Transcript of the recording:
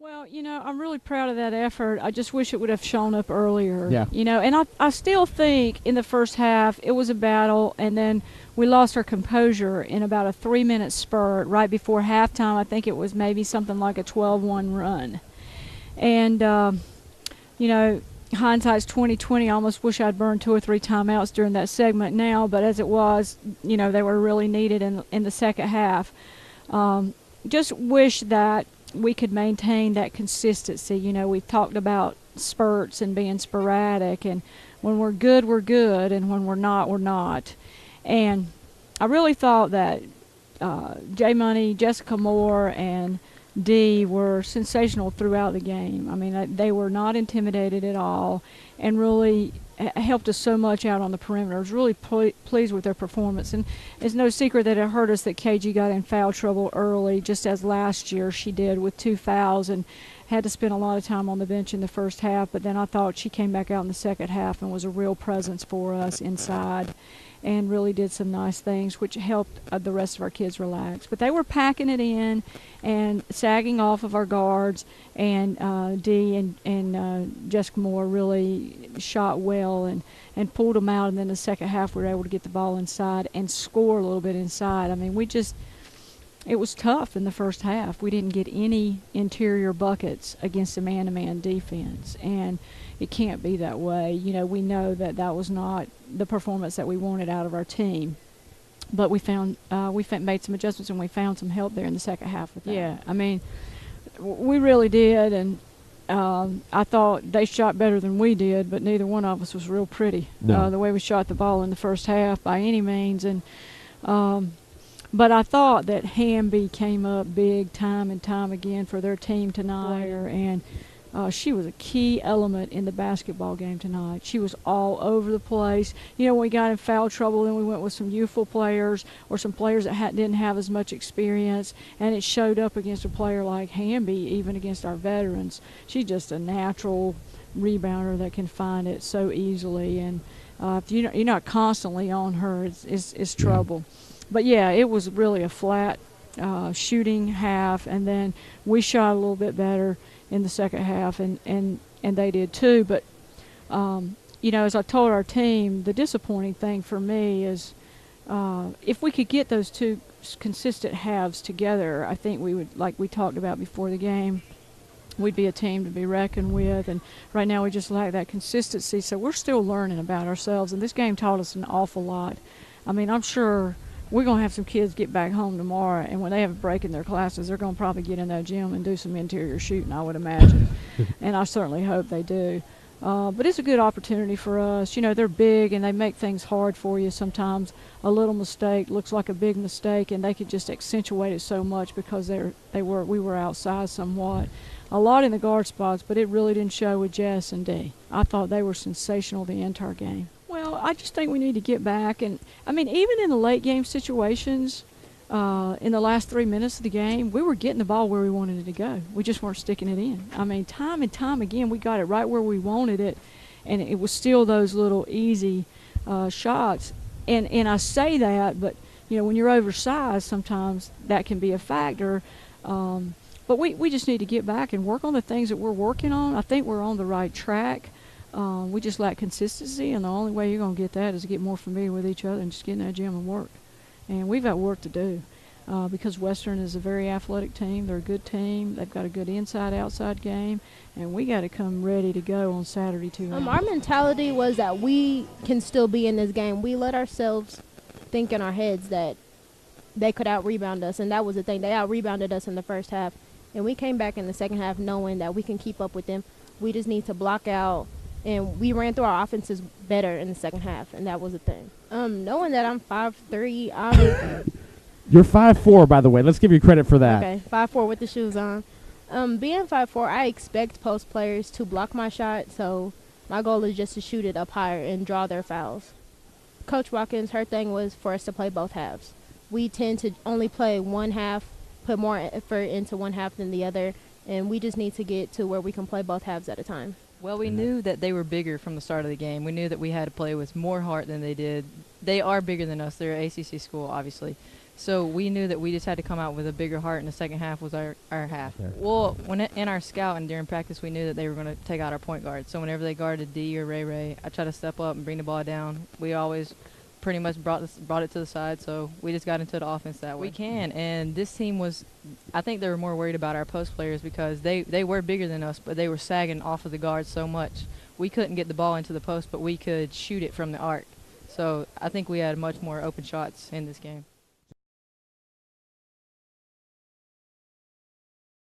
Well, I'm really proud of that effort. I just wish it would have shown up earlier. Yeah. And I still think in the first half it was a battle, and then we lost our composure in about a 3-minute spurt right before halftime. I think it was maybe something like a 12-1 run. And, you know, hindsight's 2020. I almost wish I'd burned 2 or 3 timeouts during that segment now, but as it was, they were really needed in the second half. Just wish that we could maintain that consistency. We've talked about spurts and being sporadic, and when we're good, and when we're not, we're not. And I really thought that J Money, Jessica Moore, and Dee were sensational throughout the game. I mean, they were not intimidated at all, and really helped us so much out on the perimeter. I was really pleased with their performance, and it's no secret that it hurt us that KG got in foul trouble early, just as last year she did with 2 fouls, and had to spend a lot of time on the bench in the first half. But then I thought she came back out in the second half and was a real presence for us inside, and really did some nice things, which helped the rest of our kids relax. But they were packing it in and sagging off of our guards, and Dee and Jessica Moore really shot well and pulled them out. And then the second half we were able to get the ball inside and score a little bit inside. I mean, it was tough in the first half. We didn't get any interior buckets against a man-to-man defense, and it can't be that way. We know that was not the performance that we wanted out of our team. But we made some adjustments, and we found some help there in the second half with that. Yeah, I mean, we really did, and I thought they shot better than we did, but neither one of us was real pretty. No. The way we shot the ball in the first half by any means, and but I thought that Hamby came up big time and time again for their team tonight, and she was a key element in the basketball game tonight. She was all over the place. When we got in foul trouble, then we went with some youthful players or some players that didn't have as much experience, and it showed up against a player like Hamby, even against our veterans. She's just a natural rebounder that can find it so easily, and if you're not constantly on her, it's trouble. But yeah, it was really a flat shooting half, and then we shot a little bit better in the second half, and they did too. But as I told our team, the disappointing thing for me is if we could get those two consistent halves together, I think we would, like we talked about before the game, we'd be a team to be reckoned with. And right now we just lack that consistency, so we're still learning about ourselves, and this game taught us an awful lot. I mean, I'm sure we're going to have some kids get back home tomorrow, and when they have a break in their classes, they're going to probably get in that gym and do some interior shooting, I would imagine. And I certainly hope they do. But it's a good opportunity for us. They're big, and they make things hard for you sometimes. A little mistake looks like a big mistake, and they could just accentuate it so much because we were outsized somewhat. A lot in the guard spots, but it really didn't show with Jess and Dee. I thought they were sensational the entire game. Well, I just think we need to get back. And, I mean, even in the late game situations, in the last 3 minutes of the game, we were getting the ball where we wanted it to go. We just weren't sticking it in. I mean, time and time again, we got it right where we wanted it, and it was still those little easy shots. And I say that, but, when you're oversized, sometimes that can be a factor. But we just need to get back and work on the things that we're working on. I think we're on the right track. We just lack consistency, and the only way you're going to get that is to get more familiar with each other and just get in that gym and work. And we've got work to do because Western is a very athletic team. They're a good team. They've got a good inside-outside game, and we got to come ready to go on Saturday too. Our mentality was that we can still be in this game. We let ourselves think in our heads that they could out-rebound us, and that was the thing. They out-rebounded us in the first half, and we came back in the second half knowing that we can keep up with them. We just need to block out. And we ran through our offenses better in the second half, and that was the thing. Knowing that I'm 5'3", You're 5'4", by the way. Let's give you credit for that. Okay, 5'4" with the shoes on. Being 5'4", I expect post players to block my shot, so my goal is just to shoot it up higher and draw their fouls. Coach Watkins, her thing was for us to play both halves. We tend to only play one half, put more effort into one half than the other, and we just need to get to where we can play both halves at a time. Well, we knew that they were bigger from the start of the game. We knew that we had to play with more heart than they did. They are bigger than us. They're an ACC school, obviously. So we knew that we just had to come out with a bigger heart, and the second half was our half. Okay. Well, in our scout and during practice, we knew that they were going to take out our point guard. So whenever they guarded D or Ray, I tried to step up and bring the ball down. We always pretty much brought it to the side, so we just got into the offense that way. We can, and this team was, I think they were more worried about our post players because they were bigger than us, but they were sagging off of the guards so much. We couldn't get the ball into the post, but we could shoot it from the arc. So I think we had much more open shots in this game.